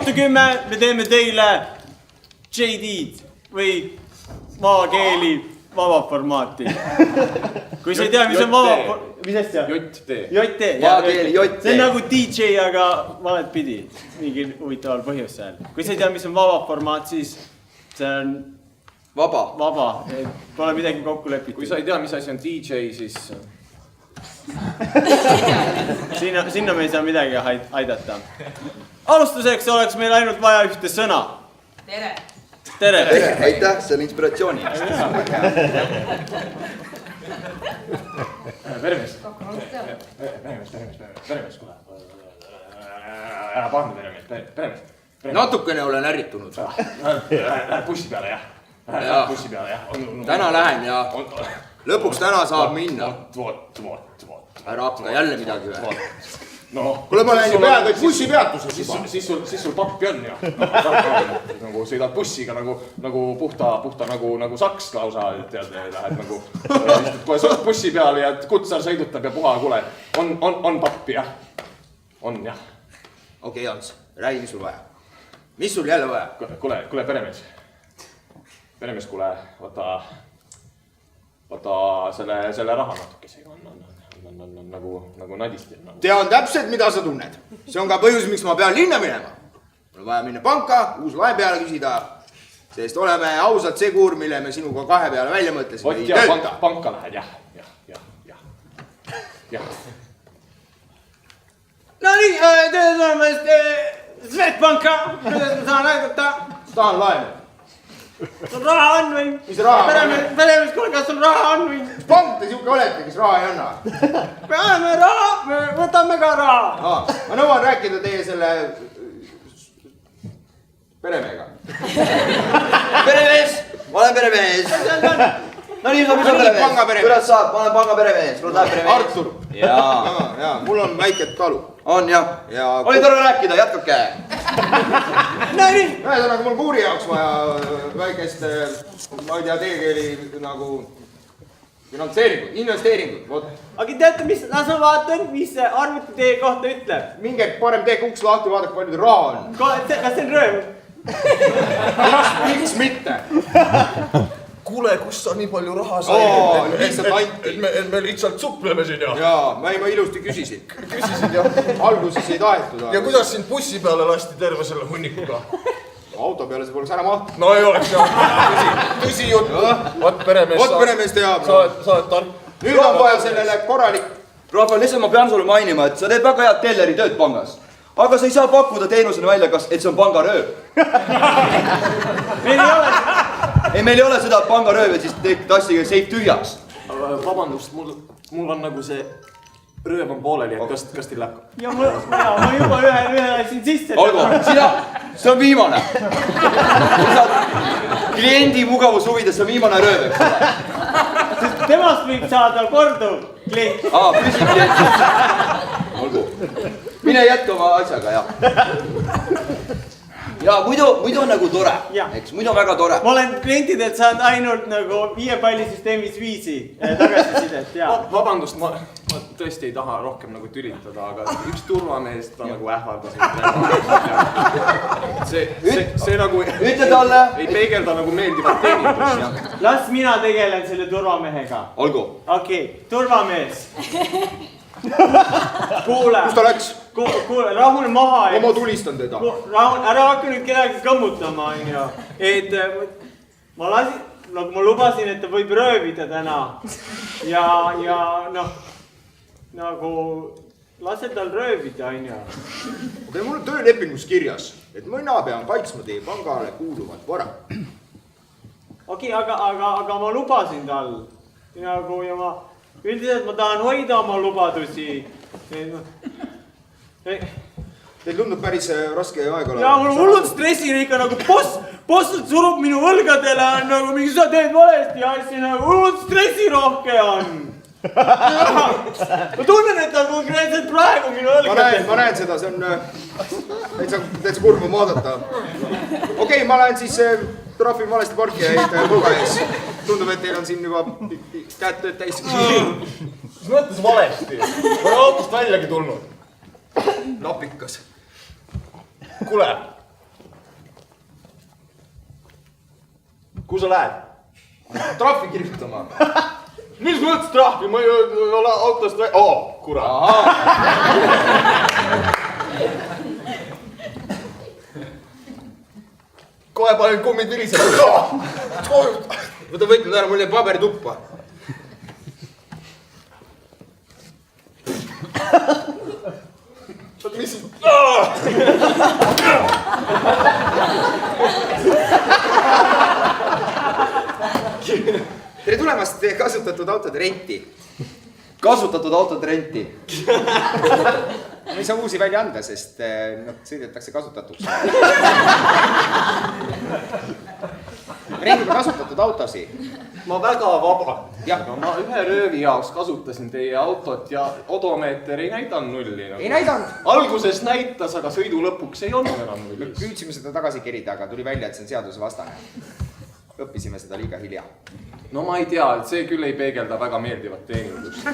kohta 10, me teeme teile JD-d või maakeeli vaba formaati. Kui sa ei tea, mis on vaba... Mis asja? JT. Maakeeli JT. See on nagu DJ, aga valet pidi. Mingi huvitaval põhjusel. Kui sa ei tea, mis on vaba formaat, siis see on... Vaba. Pole midagi kokku lepitud. Kui sa ei tea, mis asi on DJ, siis... Sinna me ei saa midagi aidata. Alustuseks oleks meil ainult vaja ühte sõna. Tere. Aitäh, see on inspiratsiooni. Peremees, kuule. Ära pahanda, peremees. Natukene olen ärritunud. Ära bussi peale, jah. Täna lähen ja lõpuks täna saab minna. Vot. Ära hakka jälle midagi või. Kuule, ma lähen ju peaaegu bussipeatuses juba. Siis sul pappi on ju. Nagu sõidad bussiga nagu puhta nagu saks lausa. Lähed nagu kohe bussi peale ja kutsar sõidutab ja puha, kuule. On pappi, jah. On, jah. Okei, Hans, räägi, mis sul vaja. Mis sul jälle vaja? Kuule, peremees. Peremees, kuule, võta selle raha natukesega. Nagu nadisti. Tean täpselt, mida sa tunned. See on ka põhjus, miks ma pean linna minema. Mul on vaja minna panka, uus laen peale küsida. Sest oleme ausalt see kuur, mille me sinuga 2 peale välja mõtlesime. Vot ja, panka lähed, jah. No nii, tere tulemast Swedbanka. Kuidas ma saan aidata? Tahan laenu. Sul raha on või? Mis raha? Peremees, kuule, kas sul raha on või? Mis pank te siuke olete, kes raha ei anna? Peame raha, me võtame ka raha. Ma nõuan rääkida teie selle peremehega. Peremees, ma olen peremees. No nii, mis on peremees? Kuidas saab? Ma olen panga peremees. Mul läheb peremees. Artur. Jaa, mul on väike talu. On jah. Oli tore rääkida, jätkake. No nii. Ühesõnaga, mul kuuri jaoks vaja väikest, ma ei tea, teekeeli nagu investeeringud. Aga teate, mis, las ma vaatan, mis see arvuti teie kohta ütleb. Minge parem teeke uks lahti, vaadake, palju teil raha on. Kas see on rööv? Miks mitte? Kuule, kus sa nii palju raha said? Lihtsalt anti. Me lihtsalt supleme siin ja. Jaa, ma ilusti küsisin. Küsisin jah, alguses ei tahetud. Ja kuidas sind bussi peale lasti terve selle hunnikuga? Auto peale see poleks ära mahtud. No ei oleks jah. Tõsi jutt. Vot peremees teab. Sa oled tark. Nüüd on vaja sellele korralik. Rahval, lihtsalt ma pean sulle mainima, et sa teed väga head telleri tööd pangas. Aga sa ei saa pakkuda teenusena välja, et see on pangarööv. Meil ei ole seda pangarööv, et siis tassiga seif tühjaks. Vabandust, mul on nagu see rööv on pooleli, et kas teil läheb? Ja ma juba ühe siin sisse. Olgu, see on viimane. Kliendi mugavushuvides see on viimane rööv, eks ole. Sest temast võib saada korduv klient. Püsib klient. Olgu. Mine jätka oma asjaga, jah. Ja muidu on nagu tore, eks, muidu on väga tore. Ma olen klientidelt saanud ainult nagu 5 pallisüsteemis 5 tagasisidet, jaa. Vabandust, ma tõesti ei taha rohkem nagu tülitada, aga üks turvamees ta nagu ähvardas. See nagu Ütle talle. Ei peegelda nagu meeldivat teenindust. Las mina tegelen selle turvamehega. Olgu. Okei, turvamees. Kuule. Kus ta läks? Kuule, rahune maha. Ma tulistan teda. Ära hakka nüüd kedagi kõmmutama, et ma lubasin, et ta võib röövida täna. Ja noh, nagu lase tal röövida, Okei, mul on töölepingus kirjas, et mina pean kaitsma teie pangale kuuluvat vara. Okei, aga ma lubasin tal. Üldiselt ma tahan hoida oma lubadusi. Teil tundub päris raske aeg olema. Jaa, mul on hullud stressin ikka nagu bossud surub minu võlgadele, on nagu mingi sa teed valesti ja asja nagu hullud stressirohke on. Ma tunnen, et ta konkreetselt praegu minu võlgadele. Ma näen seda, see on täitsa kurb on vaadata. Okei, ma lähen siis trahvin valesti parkijaid pulga ees. Tundub, et teil on siin juba käed tööd täis. Mis mõttes valesti? Ma olen autost väljagi tulnud. Lapikas. Kuule, Kuhu sa lähed? Trahvi kirjutama. Mis mõttes trahvi? Ma ei ole autost välja. Kurat. Kohe panen kummid virisema. Võta võtmed ära, mul jäi paberi tuppa. Mis? Tere tulemast kasutatud autode renti. Kasutatud autode renti. Ma ei saa uusi välja anda, sest sõidetakse kasutatuks. Rendime kasutatud autosi. Ma väga vaban. Jah. Ma ühe röövi jaoks kasutasin teie autot ja odomeeter ei näidanud nulli. Ei näidanud. Alguses näitas, aga sõidu lõpuks ei olnud enam nullis. Püüdsime seda tagasi kerida, aga tuli välja, et see on seadusevastane. Õppisime seda liiga hilja. No ma ei tea, et see küll ei peegelda väga meeldivat teenindust.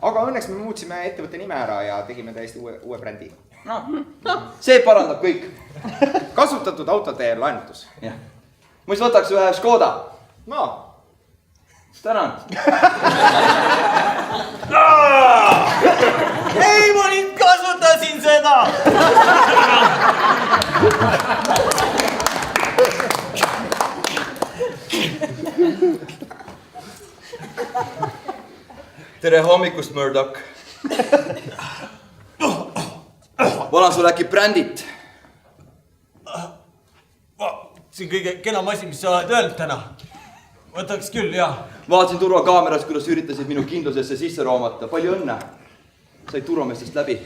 Aga õnneks me muutsime ettevõtte nime ära ja tegime täiesti uue brändi. See parandab kõik. Kasutatud autode laenutus. Ma siis võtaks ühe Škoda. No. Tänan. Ei, ma nüüd kasutasin seda! Tere hommikust, Murdoch. Valan sul äkki brändit? See on kõige kenam asi, mis sa oled öelnud täna. Võtaks küll, jah. Vaatasin turvakaameras, kuidas üritasid minu kindlusesse sisse roomata. Palju õnne. Said turvameestest läbi.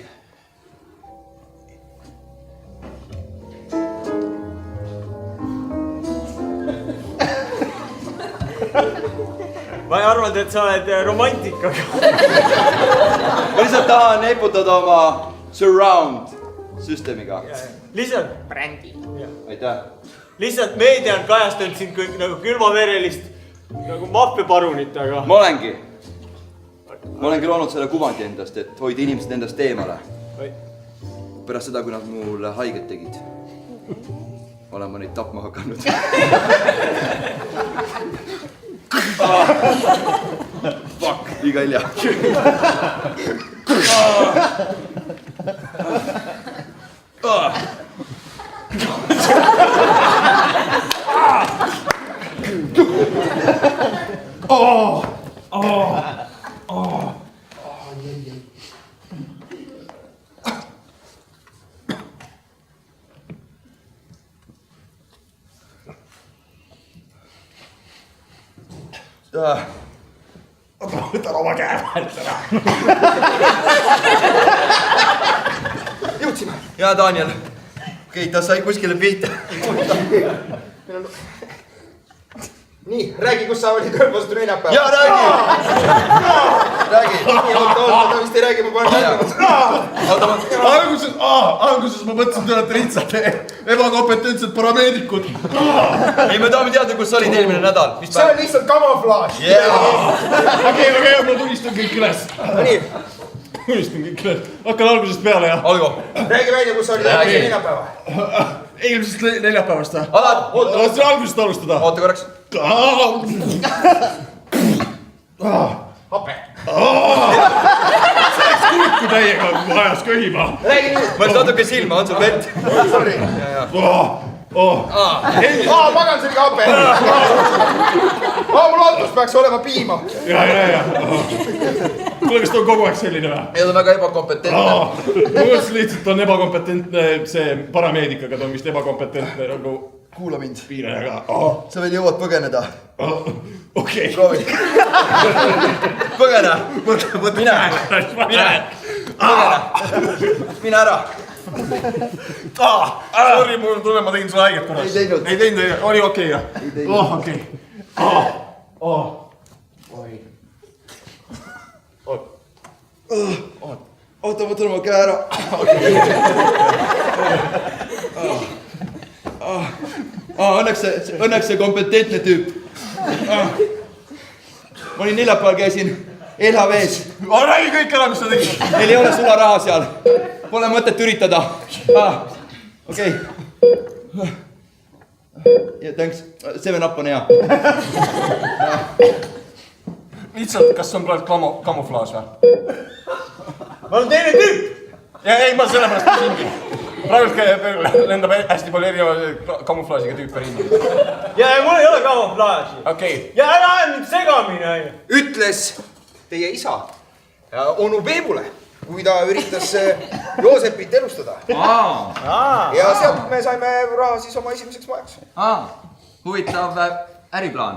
Ma ei arvanud, et sa oled romantikaga. Ma lihtsalt tahan eputada oma surround süsteemiga. Lihtsalt, Brändi. Aitäh. lihtsalt meedia on kajastanud sind kõik nagu külmaverelist nagu maffiaparunit, aga... Ma olengi loonud selle kuvandi endast, et hoida inimesed endast eemale. Pärast seda, kui nad mulle haiget tegid, olen ma neid tapma hakanud. Fuck, liiga hilja. Võtan oma käe vahelt ära. Jõudsime. Jaa, Daniel. Okei, ta sai kuskile pihta. Nii, räägi, kus sa olid ööl vastu neljapäeva. Jaa, räägi! Ta vist ei räägi, ma panen mõtlema. Alguses ma mõtlesin, te olete lihtsalt ebakompetentsed parameedikud. Ei, me tahame teada, kus sa olid eelmine nädal. See on lihtsalt kamuflaaž. Okei, ma tunnistan kõik üles. Nii, Tunnistan kõik üles. Hakkan algusest peale, jah. Olgu. räägi välja, kus sa olid eelmine neljapäeva. Eelmisest neljapäevast, jah. Oota, Lasse algusest alustada. oota korraks. Hape. Kuiku täiega ajas köhima. Räägi nüüd. Mõelda natuke silma, on sul vett? Sorry. Pagan, see oli ka hape. Mul autos peaks olema piima. Ja. Kuule, kas ta on kogu aeg selline või? Ei, ta on väga ebakompetentne. Ma mõtlesin lihtsalt, ta on ebakompetentne see parameedikaga, ta on vist ebakompetentne nagu Kuula mind. piirajaga. Sa veel jõuad põgeneda. Okei. Proovi. Põgene. Mine. Mine ära. Sorry, mul on tunne, ma tegin sulle haiget korras. Ei teinud. Ei teinud, oli okei, jah? Okei. Oota, võtan oma käe ära. Õnneks see kompetentne tüüp. Ma olin neljapäeval, käisin LHV-s. Räägi kõik ära, mis sa tegid. Neil ei ole sularaha seal. Pole mõtet üritada. Okei. thanks, 7-up on hea. Lihtsalt, kas on praegu kamuflaaž või? Ma olen teine tüüp! Ei, ma sellepärast küsingi. Praegu lendab hästi palju erineva kamuflaažiga tüüpe ringi. Ja mul ei ole kamuflaaži. Okei. Ja ära aja mind segamini, aine. Ütles teie isa onu Peebule, kui ta üritas Joosepit elustada. Ja sealt me saime raha siis oma esimeseks majaks. Huvitav äriplaan.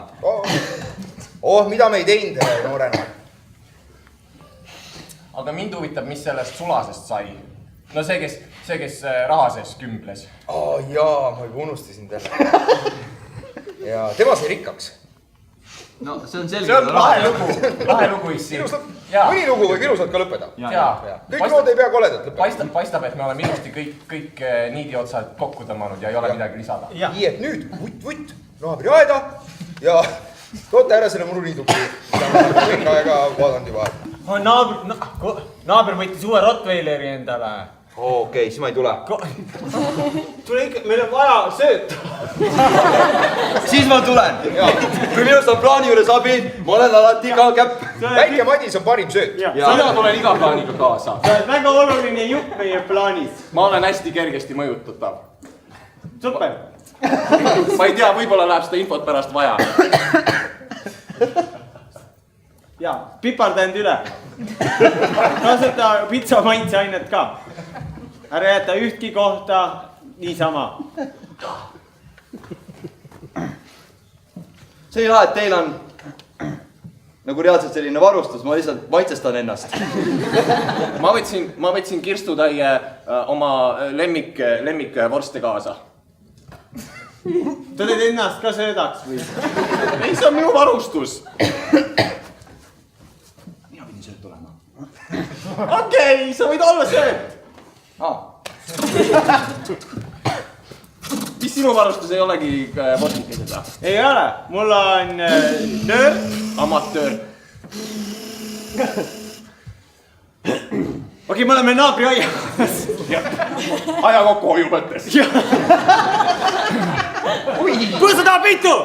Mida me ei teinud noorena. Aga mind huvitab, mis sellest sulasest sai. No see, kes raha sees kümbles. Jaa, ma juba unustasin talle. Ja tema sai rikkaks. No see on selge. See on lahe lugu issi. Mõni lugu võib ilusalt ka lõppeda. Kõik lood ei pea koledat lõppeda. Paistab, et me oleme ilusti kõik niidiotsad kokku tõmmanud ja ei ole midagi lisada. Nii, et nüüd vutt naabri aeda ja toote ära selle muruniiduki. Kõik aega vaadanud juba. Naaber võttis uue Rottweileri endale. Okei, siis ma ei tule. Tule ikka, meil on vaja sööta. Siis ma tulen. Kui minust on plaani juures abi, ma olen alati iga käpp. Väike Madis on parim sööt. Mina tulen iga plaaniga kaasa. Sa oled väga oluline jupp meie plaanis. Ma olen hästi kergesti mõjutatav. Super. Ma ei tea, võib-olla läheb seda infot pärast vaja. Ja, pipardanud üle. Kasuta pitsa maitseainet ka. Ära jäta ühtki kohta niisama. See ei lahe, et teil on nagu reaalselt selline varustus, ma lihtsalt maitsestan ennast. Ma võtsin kirstutäie oma lemmik vorste kaasa. Ta teed ennast ka söödaks või? Ei, see on minu varustus. Mina pidin sööt tulema. Okei, sa võid olla sööt. Mis sinu varustus ei olegi vortikesed või? Ei ole, mul on nöör. Amatöör. Okei, me oleme naabri aias. Aja kokkuhoiu mõttes. Kuhu sa tahad peitu?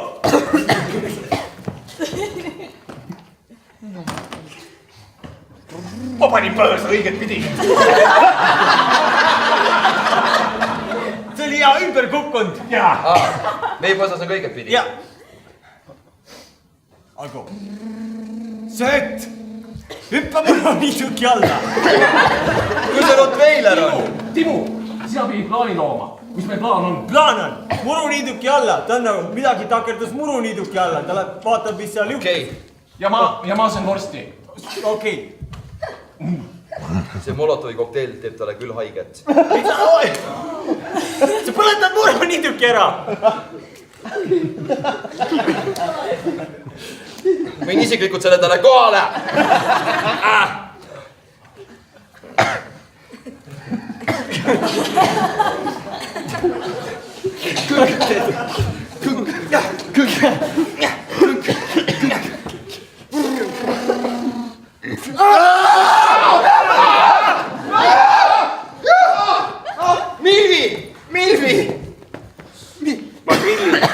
Ma panin pöörsa õiget pidi. See oli hea ümber kukkunud. Meie posas on kõiget pidi. Algo. Sööt. Hüppa mul niisuki alla. Kui see Rottweiler on? Timu, sina pidid plaani looma. Mis meil plaan on? Plaan on. Muruniiduki alla. Ta on nagu midagi takerdus muruniiduki alla. Ta läheb, vaatab, mis seal juhtub. Ja ma söön vorsti. Okei. See Molotovi kokteil teeb talle küll haiget. Sa põletad muruniiduki ära. Võin isiklikult selle talle kohale. Milvi! Ma grillin.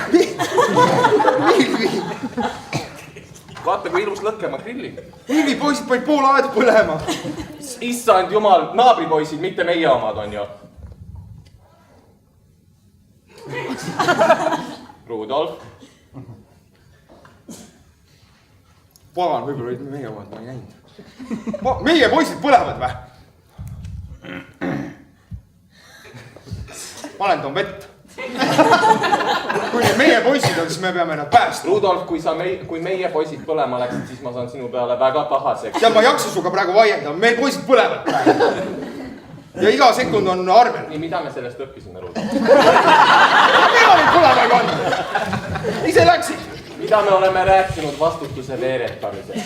Vaata, kui ilus lõkke ma grillin. Milvi poisid panid pool aeda põlema. Issand jumal, naabripoisid, mitte meie omad on ju. Rudolf. Pagan, võib-olla olid meie omad, ma ei näinud. Meie poisid põlevad või? Valen toon vett. Kui need meie poisid on, siis me peame nad päästma. Rudolf, kui meie poisid põlema läksid, siis ma saan sinu peale väga pahaseks. Ja ma ei jaksa suga praegu vaielda, meil poisid põlevad praegu. Ja iga sekund on arvel. Nii, mida me sellest õppisime, Rudolf? Mina neid põlema ei pannud. Ise läksid. Mida me oleme rääkinud vastutuse veeretamisest?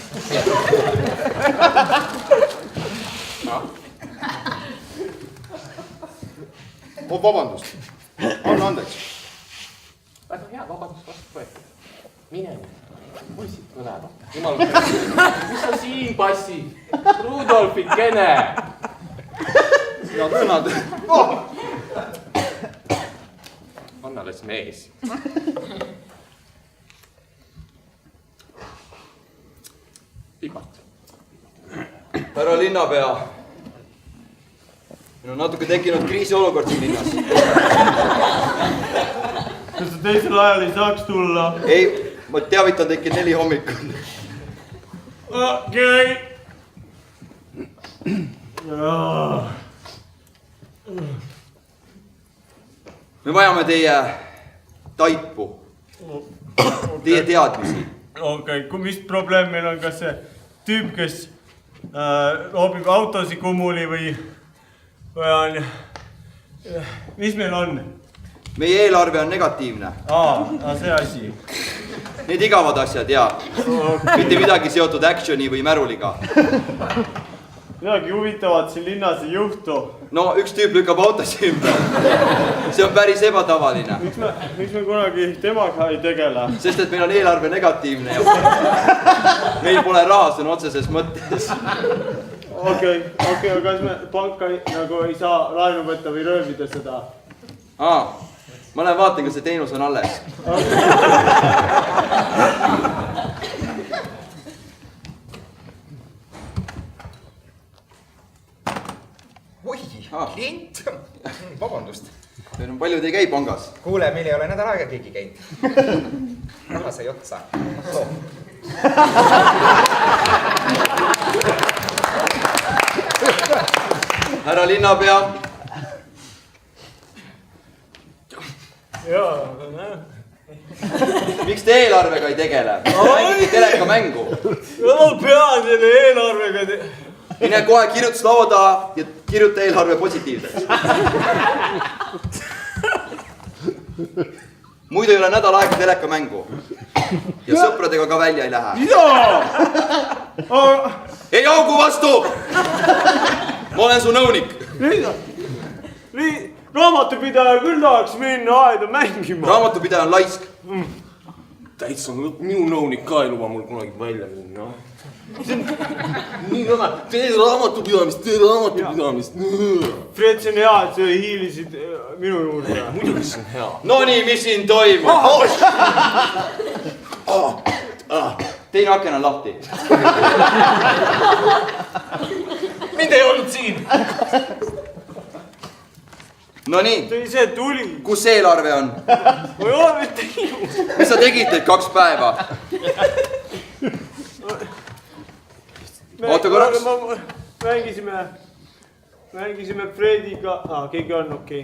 Vabandust. Anna andeks. Väga hea, vabandust vastu võetud. Mine, poisid põlevad. Jumal, mis sa siin passid? Rudolfikene. Ja tõnad. anna alles mees. Pikalt. Härra linnapea. Meil on natuke tekkinud kriisiolukord siin linnas. Kas sa teisel ajal ei saaks tulla? Ei, ma teavitan teid kell 4 hommikul. Okei. Me vajame teie taipu. Teie teadmisi. Okei, mis probleem meil on? Kas see tüüp, kes loobib autosi kummuli või on... Mis meil on? Meie eelarve on negatiivne. See asi. Need igavad asjad, jaa. Mitte midagi seotud actioni või märuliga. Midagi huvitavat siin linnas ei juhtu. No, üks tüüp lükkab autosi ümber. See on päris ebatavaline. Miks me kunagi temaga ei tegele? Sest et meil on eelarve negatiivne ja meil pole raha sõna otseses mõttes. Okei, aga kas me panka nagu ei saa laenu võtta või röövida seda? Ma lähen vaatan, kas see teenus on alles. Oi, klient. Vabandust. Paljud ei käi pangas. Kuule, meil ei ole nädal aega keegi käinud. Raha sai otsa. Härra linnapea. Miks te eelarvega ei tegele? Mängite telekamängu. Ma pean selle eelarvega Mine kohe kirjutuslauda ja kirjuta eelarve positiivseks. Muidu ei ole nädal aega telekamängu. Ja sõpradega ka välja ei lähe. Mida? Ei augu vastu! Ma olen su nõunik. Raamatupidaja küll tahaks minna aeda mängima. Raamatupidaja on laisk. Täitsa minu nõunik ka ei luba mul kunagi välja minna. Nii väga, tee raamatupidamist. Fred, see on hea, et sa hiilisid minu juurde. Muidugi see on hea. No nii, mis siin toimub? Teine aken on lahti. Mind ei olnud siin. No nii. See tuli. Kus eelarve on? Ma ei ole mitte ilus. Mis sa tegid teid 2 päeva? Oota korraks. Mängisime Frediga. Keegi on okei.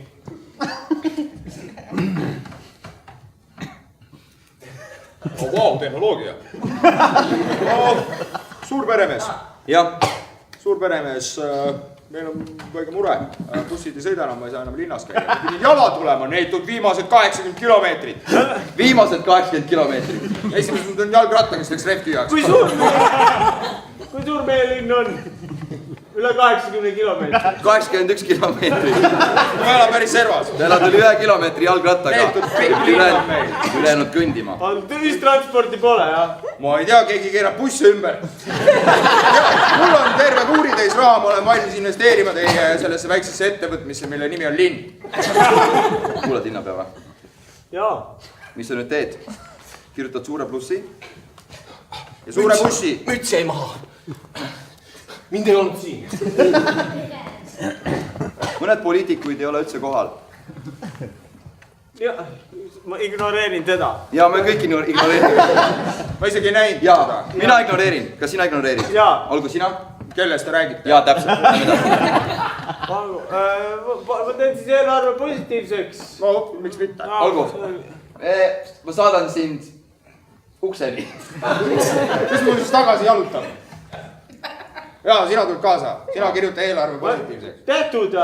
Vau, tehnoloogia. Suur peremees. Jah. Suur peremees. Meil on väike mure. Bussid ei sõida enam, ma ei saa enam linnas käia. Pidin jala tulema, neetud viimased 80 kilomeetrit. Viimased 80 kilomeetrit. Esimesed on jalgratta, kes läks rehv tühjaks. Kui suur meie linn on? Üle 80 kilomeetrit. 81 kilomeetrit. Ma elan päris servas. Te elad üle 1 kilomeetri jalgrattaga. Neetud pikk linn on meil. Ülejäänud kõndima. Ühistransporti pole, jah? Ma ei tea, keegi keerab bussi ümber. Mul on terve kuuritäis raha, ma olen valmis investeerima teie sellesse väiksesse ettevõtmisse, mille nimi on linn. Kuulad linnapea või? Jaa. Mis sa nüüd teed? Kirjutad suure plussi ja suure bussi. Müts jäi maha. Mind ei olnud siin. Mõned poliitikuid ei ole üldse kohal. Ja, ma ignoreerin teda. Ja me kõik ignoreerime. Ma isegi ei näinud Ja, seda. mina ignoreerin. Kas sina ignoreerid? Jaa. Olgu sina? Kellest te räägite? Jaa, täpselt. Ma teen siis eelarve positiivseks. No, miks mitte? Olgu. Ma saadan sind ukseni. Mis mul siis tagasi jalutab? Jaa, sina tuled kaasa. Sina kirjuta eelarve positiivseks. Tehtud!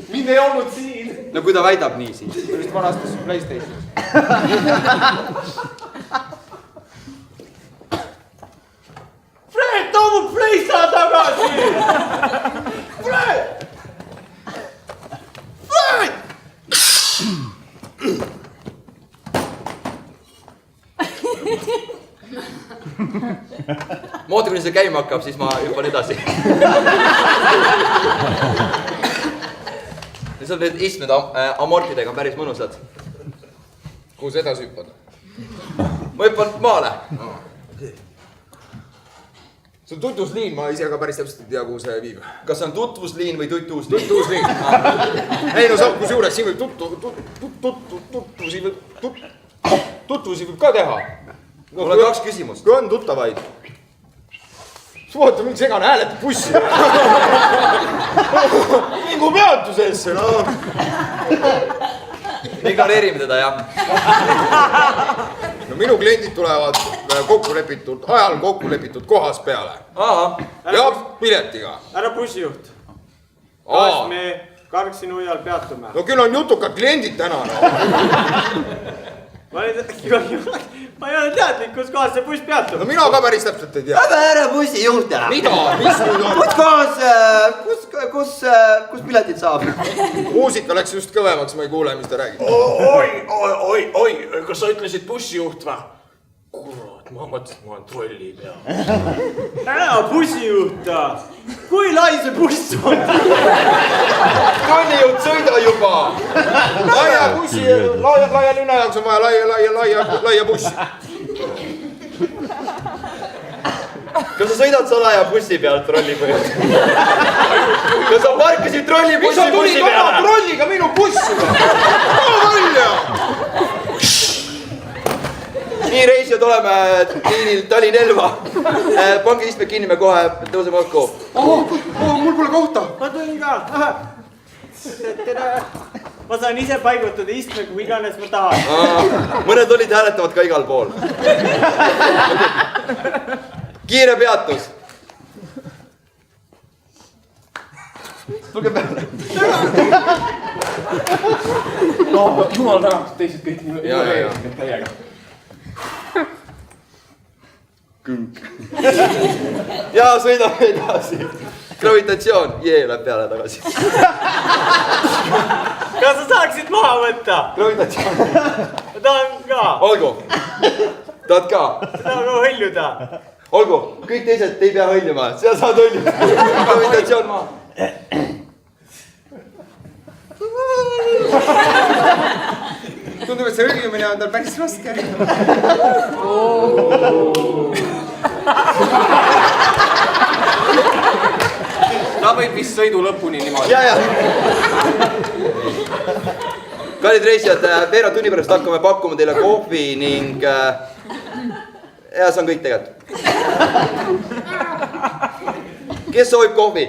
Mind ei olnud siin. No kui ta väidab nii siis. Ta vist vanastas PlayStationis. Fred, too mu Playsta tagasi! Fred! Fred! Ma ootan, kuni see käima hakkab, siis ma hüppan edasi. Lihtsalt need istmed amortidega päris mõnusad. Kus edasi hüppad? Ma hüppan maale. See on tutvusliin, ma ise ka päris täpselt ei tea, kuhu see viib. Kas see on tutvusliin või tutvusliin? Tutvusliin. Ei no saab, kus juures, siin võib tutvusi võib ka teha. Mul on 2 küsimust. Kui on tuttavaid. Suhata mingi segane hääletab bussi. Mingu peatusesse, no. Ignoreerime teda, jah. No minu kliendid tulevad ajal kokku lepitud kohas peale. Ja piletiga. Ära bussijuht. Kas me Karksi nuial peatume? No küll on jutukad kliendid täna, no. Ma ei ole teadlik, kus kohas see buss peatub. No mina ka päris täpselt ei tea. Ära bussijuht ära. Mida? Mis nüüd on? Kus piletid saab? Muusika läks just kõvemaks, ma ei kuule, mis ta räägib. Oi, kas sa ütlesid bussijuht või? Kurat, ma mõtlesin, ma olen trolli peal. Ära bussijuhta! Kui lai see buss on? Trollijuht, sõida juba! Laia bussi, laia linna jaoks on vaja laia bussi. Kas sa sõidad salaja bussi pealt trolli põhjalt? Kas sa parkisid trollibussi bussi peale? Trolliga minu bussi! Too välja! Nii reisijad oleme liinil Tallinn-Elva. Pange istme kinni, me kohe tõuseme õhku. Mul pole kohta. Ma tulin ka. Ma saan ise paigutada istme, kui iganes ma tahan. Mõned olid hääletavad ka igal pool. Kiire peatus. Tulge peale. Jumal tänatud, teised kõik nii täiega. Ja sõidame edasi. Gravitatsioon, läheb peale tagasi. Kas sa saaksid maha võtta? Gravitatsioon. Ma tahan ka. Olgu. Tahad ka? Tahan ka hõljuda. Olgu, kõik teised ei pea hõljuma. Sa saad hõljuda. Gravitatsioon maha. Tundub, et see hõljumine on tal päris raske. Ta võib vist sõidu lõpuni niimoodi. Ja. Kallid reisijad, veerand tunni pärast hakkame pakkuma teile kohvi ning... Ja, see on kõik tegelikult. Kes soovib kohvi?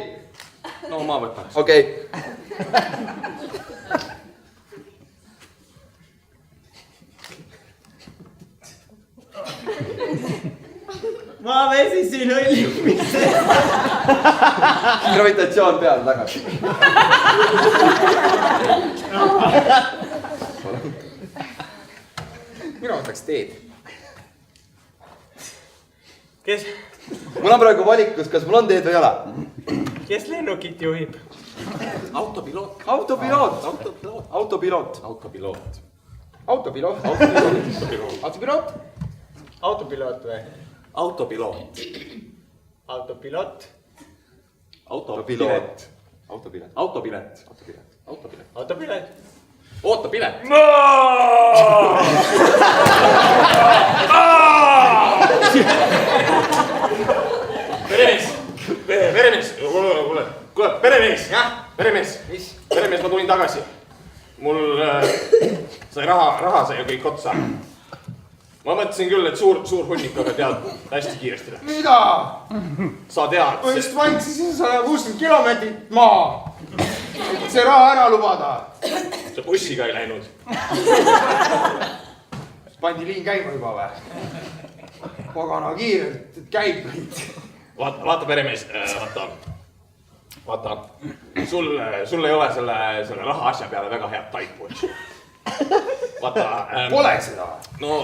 No ma võtaks. Okei. Ma vesisin hõljumise. Gravitatsioon peale tagasi. Mina võtaks teed. Kes? Mul on praegu valikus, kas mul on teed või ei ole. Kes lennukit juhib? Autopiloot. Autopiloot. Autopiloot. Autopiloot. Autopiloot või? Autopiloot. Autopiloot? Autopilet. Autopilet. Autopilet. Autopilet? Oota pilet. Peremees, kuule, peremees, peremees, ma tulin tagasi. Mul sai raha sai ju kõik otsa. Ma mõtlesin küll, et suur hunnik, aga tead, hästi kiiresti läks. Mida? Sa tead. Ma just vanksisin 160 kilomeetrit maa. Et see raha ära lubada. Sa bussiga ei läinud. Pandi liin käima juba või? Pagana kiirelt, et käib neid. Vaata peremees, vaata. Sul ei ole selle raha asja peale väga head taipu. Vaata. Pole seda. No,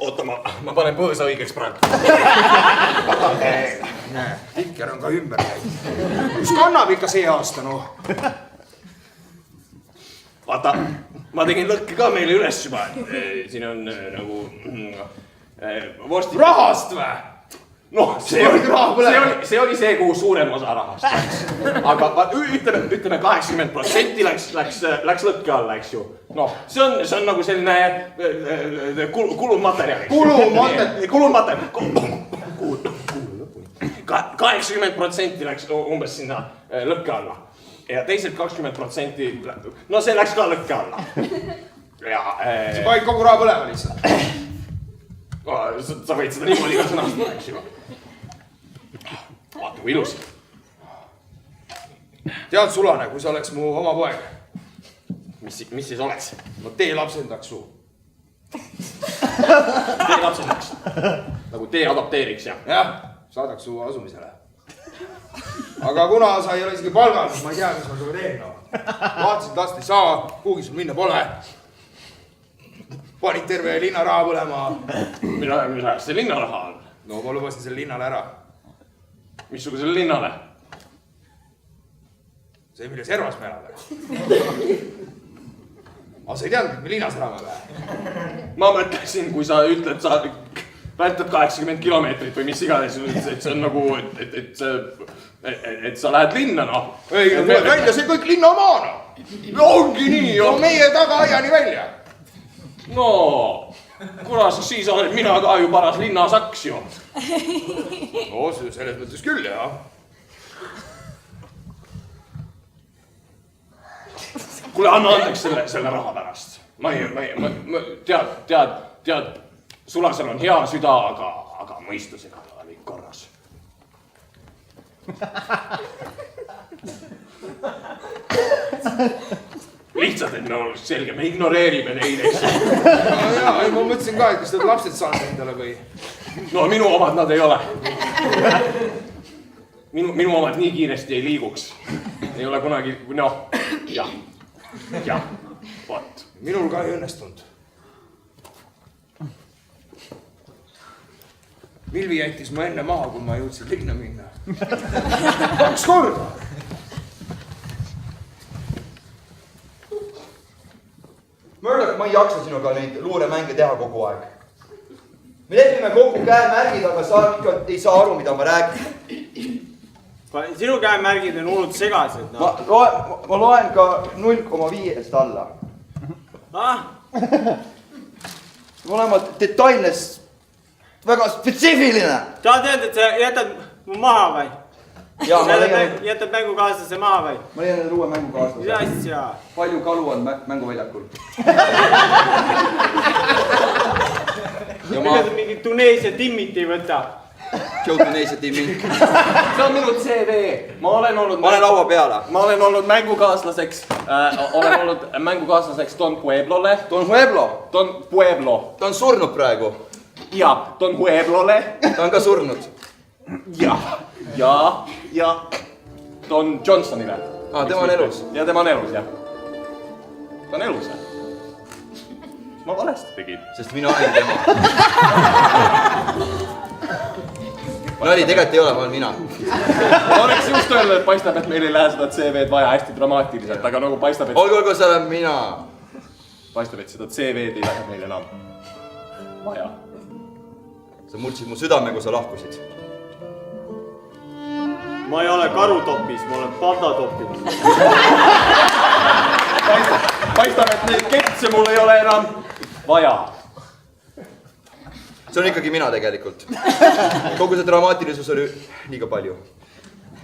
oota, ma panen põõsa õigeks praegu. Tikker on ka ümber käinud. Kus kannab ikka see aasta, noh? Vaata, ma tegin lõkke ka meile üles juba. Siin on nagu... Rahast või? noh, see oli see, kuhu suurem osa rahast läks. Aga ütleme 80% läks lõkke alla, eks ju. Noh, see on nagu selline kulumaterjal. Kulumaterjal. 80% läks umbes sinna lõkke alla. Ja teised 20%, no see läks ka lõkke alla. Sa panid kogu raha põlema lihtsalt. Sa võid seda niimoodi ka sõnastada, eks ju. Vaata, kui ilus. Tead, Sulane, kui sa oleks mu oma poeg. Mis siis oleks? No tee lapsendaks su. Tee lapsendaks. Nagu tee adopteeriks, jah? Jah, saadaks su asumisele. Aga kuna sa ei ole isegi palgal, siis ma ei tea, mis ma sulle teen. Vaatasid, last ei saa, kuhugi sul minna pole. Panid terve linna raha põlema. Mis ajast see linna raha on? No ma lubasin selle linnale ära. Missugusele linnale? See, mille servas me elame. Aga sa ei teadnud, et me linnas elame või? Ma mõtlesin, kui sa ütled, sa vältad 80 kilomeetrit või mis iganes, et see on nagu, et sa lähed linna, noh. Ei, tuleb välja, see kõik linna maana. Ongi nii, no meie tagaaiani välja. No, kuras, siis olen mina ka ju paras linnasaks ju. No, selles mõttes küll, jah. Kuule, anna andeks selle raha pärast. Tead, Sulasel on hea süda, aga mõistusega oli korras. Lihtsalt, et me oleks selge, me ignoreerime neid, eks. Jaa, ma mõtlesin ka, et kas tead lapsed saanud endale või? No minu omad nad ei ole. Minu omad nii kiiresti ei liiguks. Ei ole kunagi, noh, jah, vot. Minul ka ei õnnestunud. Milvi jättis ma enne maha, kui ma jõudsin linna minna. 2 korda! Murdoch, ma ei jaksa sinuga neid luuremänge teha kogu aeg. Me lepime kokku käemärgid, aga sa ikka ei saa aru, mida ma räägin. Sinu käemärgid on hullult segased. Ma loen ka 0,5-st alla. Me oleme detailne, väga spetsiifiline. Tahad öelda, et sa jätad mu maha või? Jaa, ma jätad mängukaaslase maha või? Ma leian endale uue mängukaaslase. Mida asja? Palju kalu on mänguväljakul? Ega sa mingi Tuneesia timmit ei võta? Joe Tuneesia timmi. See on minu CV. Ma olen laua peale. Ma olen olnud mängukaaslaseks Don Pueblole. Don Pueblo? Don Pueblo. Ta on surnud praegu. Ja, Don Pueblole. Ta on ka surnud. Ja Don Johnsonile. Tema on elus. Ja tema on elus, jah. Ta on elus, jah. Ma valesti tegin. Sest mina olen tema. Nali, tegelikult ei ole, ma olen mina. Ma oleks just öelnud, et paistab, et meil ei lähe seda CV-d vaja hästi dramaatiliselt, aga nagu paistab, et... Olgu, see olen mina. Paistab, et seda CV-d ei lähe meil enam vaja. Sa murdsid mu südame, kui sa lahkusid. Ma ei ole karutopis, ma olen pandatopis. Paistab, et neid ketse mul ei ole enam vaja. See on ikkagi mina tegelikult. Kogu see dramaatilisus oli liiga palju.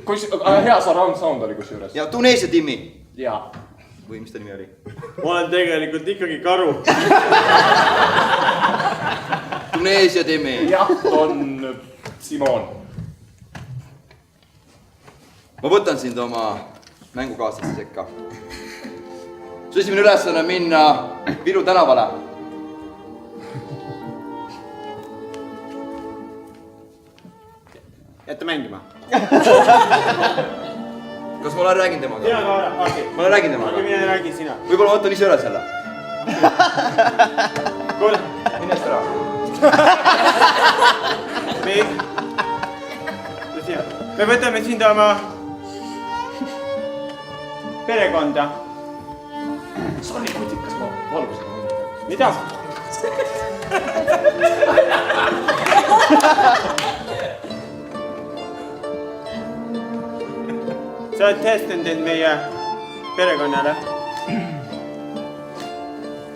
Hea surround sound oli kus juures. Ja Tuneesia timmi. Jaa. Või mis ta nimi oli? Ma olen tegelikult ikkagi karu. Tuneesia timmi. Jah, on Simon. Ma võtan sind oma mängukaaslaste sekka. Su esimene ülesanne on minna Viru tänavale. Jätta mängima. Kas ma olen räägin temaga? Sina ka, okei. Ma olen räägin temaga. Aga mine räägi sina. Võib-olla võtan ise üle selle. Kuule. Minest ära. Me võtame sind oma perekonda. Sorry, kutikas, ma valgusin. Mida? sa oled testinud end meie perekonnale.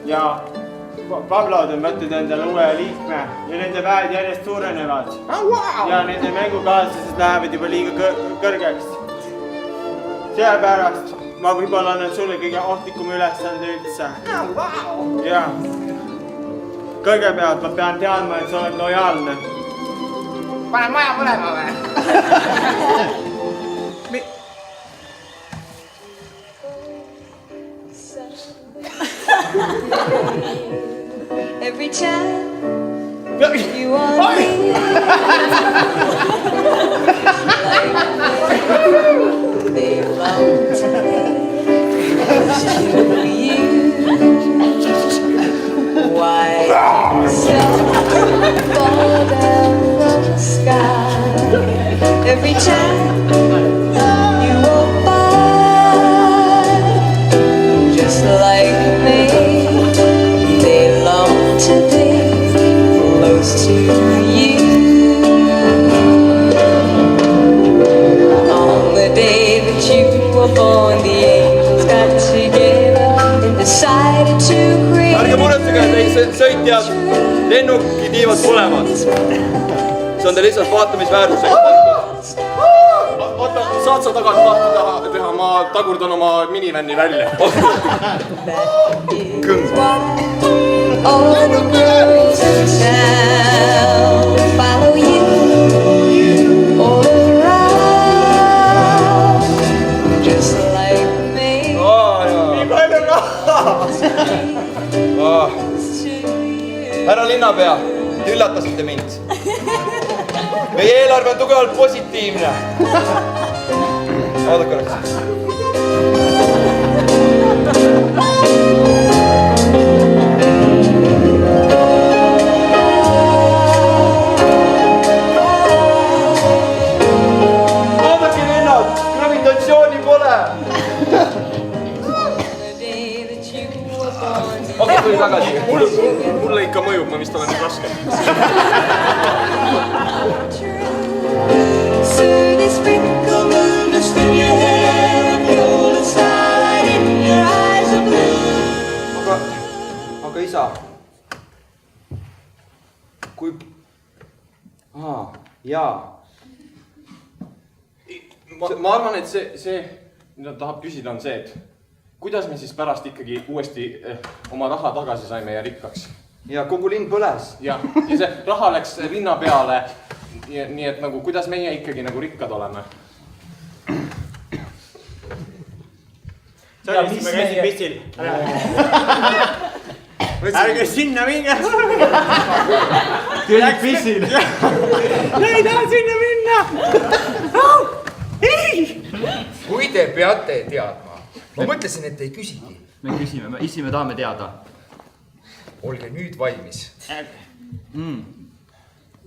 Ja Pablod on võtnud endale uue liikme ja nende väed järjest suurenevad. Ja nende mängukaaslased lähevad juba liiga kõrgeks. Sellepärast ma võib-olla annan sulle kõige ohtlikum ülesande üldse. Ja kõigepealt ma pean teadma, et sa oled lojaalne. Pane maja põlema või? Every time you are near, they belong to me, close to you. Why so fall down from the sky? Every time you walk by, just like me. To be close to you. On the day that you were born, the angels got together and decided to create. Ärge muretsege, teised sõitjad, lennukid viivad põlevad. See on teil lihtsalt vaatamisväärsuseks. Oota, saad sa tagant lahti teha, ma tagurdan oma minivänni välja. All the girls in town follow you all around, just like me. Härra linnapea, te üllatasite mind. Meie eelarve on tugevalt positiivne. Oodake korraks. Okei, tuli tagasi. Mulle ikka mõjub, ma vist olen nüüd raske. Aga isa, kui... Jaa. Ma arvan, et see, mida tahab küsida, on see, et kuidas me siis pärast ikkagi uuesti oma raha tagasi saime ja rikkaks? Ja kogu linn põles. Ja see raha läks linna peale, nii et nagu, kuidas meie ikkagi nagu rikkad oleme? Sorry, siis ma käisin pissil. Ärge sinna minge! Tülik pissil! Ei taha sinna minna! Kui te peate teadma, ma mõtlesin, et ei küsigi. Me küsime, issi me tahame teada. Olge nüüd valmis.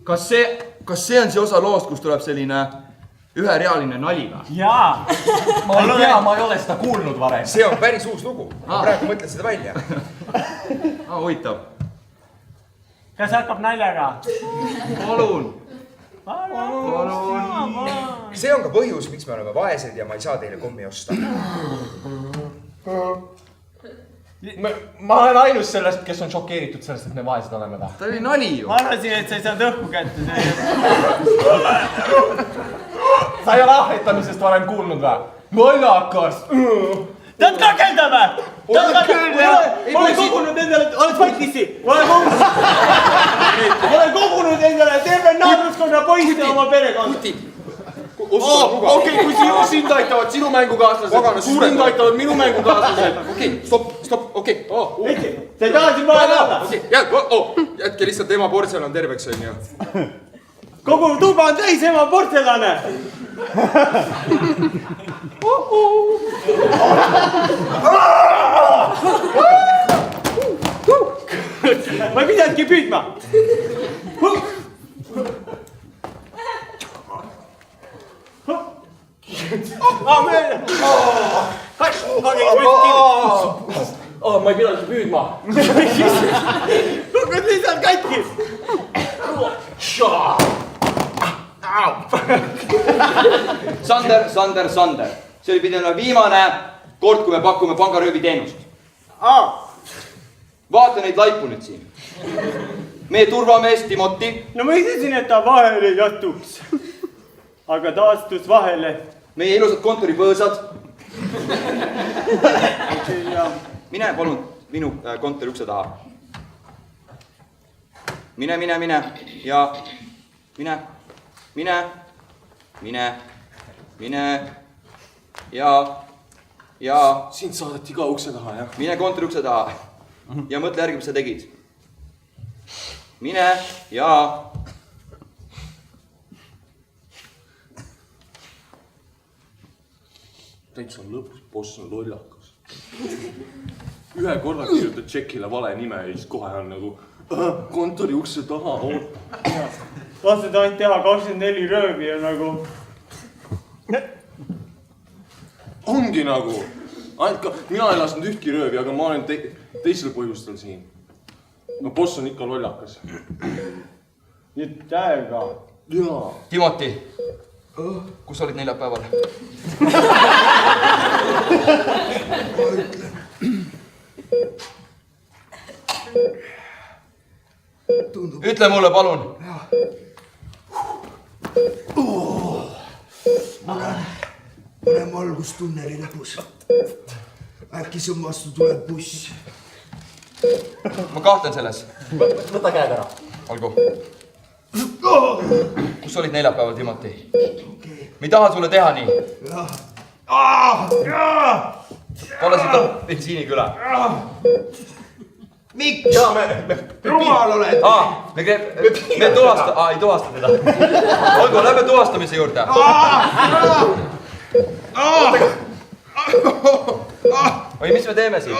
Kas see on see osa loost, kus tuleb selline üherealine nali või? Jaa! Ma ei tea, ma ei ole seda kuulnud varem. See on päris uus lugu. Ma praegu mõtlen seda välja. Huvitav. Kas hakkab naljaga? Palun. See on ka põhjus, miks me oleme vaesed ja ma ei saa teile kommi osta. Ma olen ainus sellest, kes on šokeeritud sellest, et me vaesed oleme ta. Ta oli nali ju. Ma arvasin, et sa ei saanud õhku kätte. Sa ei ole ahvetamisest varem kuulnud või? Lollakas! Tahad kakelda või? Olen kogunud endale, oled vaikissi! Olen kogunud endale terve naabruskonna poiste oma perekonda. Okei, kui sind aitavad sinu mängukaaslased, siis mind aitavad minu mängukaaslased. Okei, stopp, okei. Sa ei taha siin vahel olla? Jätke lihtsalt ema portselan terveks, on ju. Kogu tuba on täis ema portselane. Ma ei pidanudki püüdma. Ma ei pidanudki püüdma. Kukkud lihtsalt katki. Sander. see oli pidanud olema viimane kord, kui me pakume pangaröövi teenust. Vaata neid laipu nüüd siin. Meie turvamees Timoti. No ma ütlesin, et ta vahele ei jatuks. Aga taastus vahele. Meie ilusad kontoripõõsad. Mine palun minu kontori ukse taha. Mine. Ja mine. Ja. Sind saadeti ka ukse taha, jah? Mine kontori ukse taha. Ja mõtle järgi, mis sa tegid. Mine ja... Täitsa lõpus, boss on lollakas. Ühe korra kirjutad tšekile vale nime ja siis kohe on nagu kontori ukse taha. Lased ainult teha 24 röövi ja nagu... Ongi nagu. Mina ei lasnud ühtki röövi, aga ma olen teisel põhjustel siin. No boss on ikka lollakas. Nüüd täiega. Jaa. Timoti, kus olid neljapäeval? Ütle mulle, palun. Olen valgustunneli lõpus. Äkki sun vastu tuleb buss. Ma kahtlen selles. Võta käed ära. Olgu. Kus olid neljapäeval, Timoti? Me ei taha sulle teha nii. Pane siit bensiiniküla. Miks? Rumal oled. Me ei tuvasta teda. Olgu, lähme tuvastamise juurde. Või mis me teeme siin?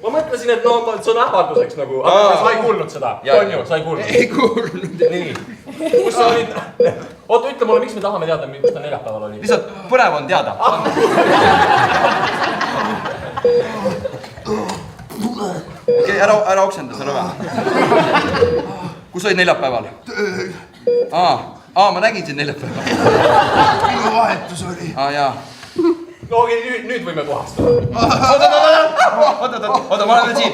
Ma mõtlesin, et no see on ähvarduseks nagu, aga sa ei kuulnud seda. On ju, sa ei kuulnud. Ei kuulnud. Nii. Kus sa olid? Oota, ütle mulle, miks me tahame teada, mis ta neljapäeval oli? Lihtsalt põnev on teada. Okei, ära oksenda, see on rõve. Kus olid neljapäeval? Ma nägin sind neljapäeval. Minu vahetus oli. Jaa. No okei, nüüd võime puhastada. Oota, ma olen veel siin.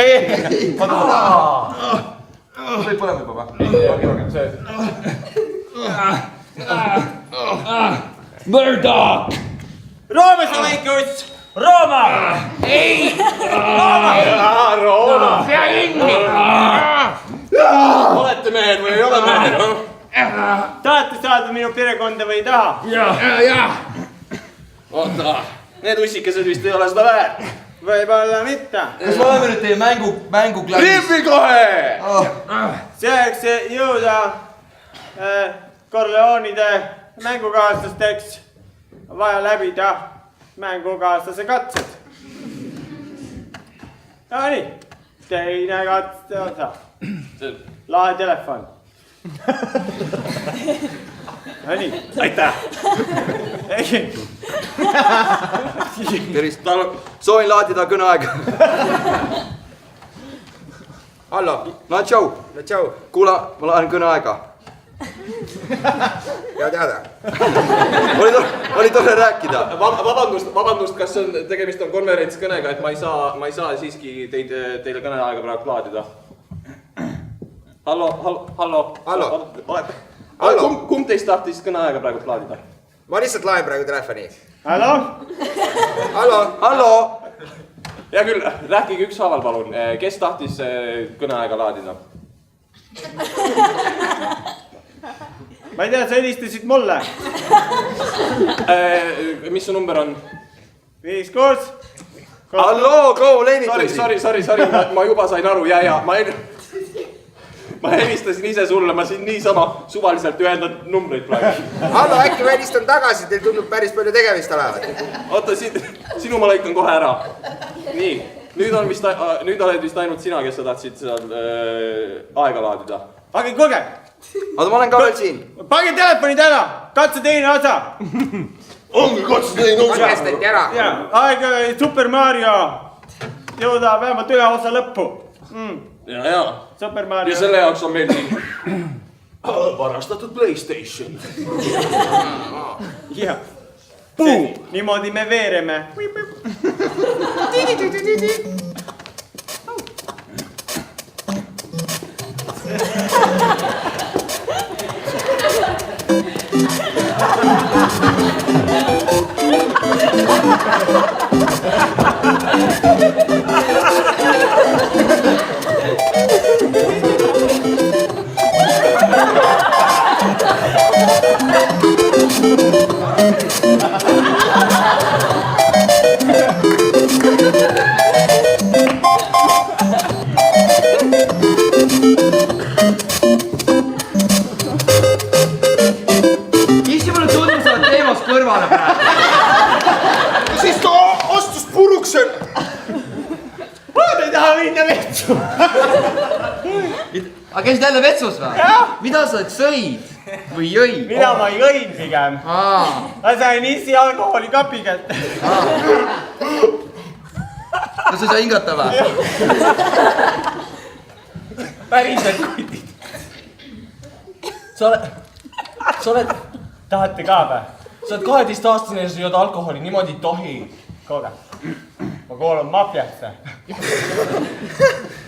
Ei. Võid põlema juba või? Murdoch! Rooma sa väikus! Rooma! Ei! Rooma! Pea kinni! Olete mehed või ei ole mehed? Tahate saada minu perekonda või ei taha? Jaa. Oota, need ussikesed vist ei ole seda väärt. Võib-olla mitte. Kas me oleme nüüd teie mänguklaavis? Riipi kohe! Selleks jõuda Corleonide mängukaaslasteks vaja läbida mängukaaslase katsed. Ja nii, teine katse osa. Lahe telefon. Ja nii. Aitäh! Tervist, soovin laadida kõneaega. Hallo. No tšau. Kuula, ma laen kõneaega. Hea teada. Oli tore rääkida. Vabandust, kas tegemist on konverentskõnega, et ma ei saa siiski teile kõneaega praegu laadida. Hallo. Kumb teist tahtis kõneaega praegu laadida? Ma lihtsalt laen praegu telefoni. Hallo? Hallo. Hea küll, rääkige ükshaaval palun. Kes tahtis kõneaega laadida? Ma ei tea, sa helistasid mulle. Mis su number on? 5-6. Halloo, kaua leenitusi? Sorry, ma juba sain aru, ma helistasin ise sulle, ma siin niisama suvaliselt ühendan numbreid praegu. Hallo, äkki ma helistan tagasi, teil tundub päris palju tegemist olevat. Oota, sinu ma lõikan kohe ära. Nii, nüüd oled vist ainult sina, kes sa tahtsid seal aega laadida. Aga kuulge! Oota, ma olen ka veel siin. Pange telefonid ära! Katse teine osa! Ongi katse teine osa! Katkestati ära. Aega Super Mario jõuda vähemalt ühe osa lõppu. Ja. Super Mario. Ja selle jaoks on meil siin Varastatud PlayStation. jah. Niimoodi me veereme. Mis mulle tundus, et teemast kõrvale praegu? Siis ta astus puruks. Ma ei taha minna vetsu. Aga käisid jälle vetsus või? Mida sa sõid või jõid? Mida ma jõin pigem? Ma sain issi alkoholikapi kätte. No sa ei saa hingata või? Päriselt kutid. Sa oled... Tahate ka või? Sa oled 12-aastane ja sa jood alkoholi, niimoodi ei tohi. Kuule, ma kuulan maffiasse.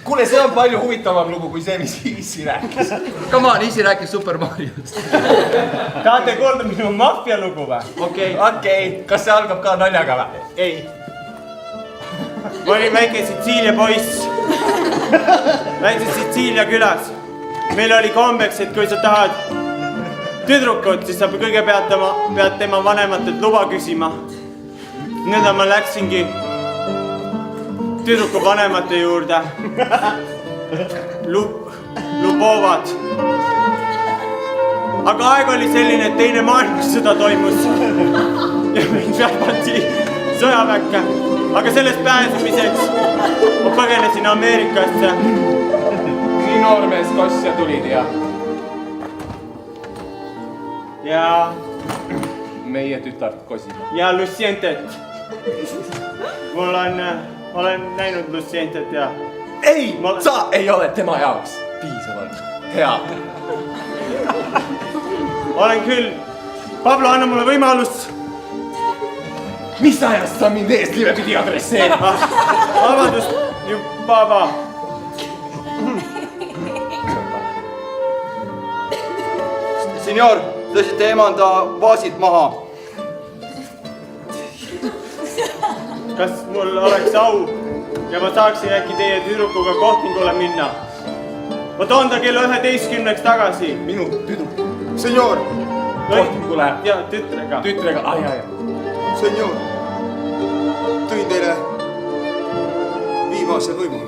Kuule, see on palju huvitavam lugu kui see, mis Isi rääkis. Come on, Isi rääkis Super Mariost. Tahate kuulda minu maffia lugu või? Okei. Kas see algab ka naljaga või? Ei. Ma olin väike Sitsiilia poiss. Väikses Sitsiilia külas. Meil oli kombeks, et kui sa tahad tüdrukut, siis sa kõigepealt pead tema vanematelt luba küsima. Nõnda ma läksingi tüdruku vanemate juurde. Lubovad. Aga aeg oli selline, et teine maailmasõda toimus. Ja meid vähmati sõjaväkke. Aga sellest pääsemiseks ma põgenesin Ameerikasse. Nii noormees kossja tulid ja meie tütart kosib. Ja Lucientet. Olen näinud Lucientet ja... Ei, sa ei ole tema jaoks piisavalt hea. Olen küll. Pablo, anna mulle võimalus. Mis ajast sa mind eeslive pidi adresseerima? Vabandust, Baba. Senior, tõsite emanda vaasid maha. Kas mul oleks au ja ma saaksin äkki teie tüdrukuga kohtingule minna? Ma toon ta kella 11 tagasi. Minu tüdruk. Senior, Kohtingule. Ja tütrega. Tütrega, senior, tõin teile viimase võimu.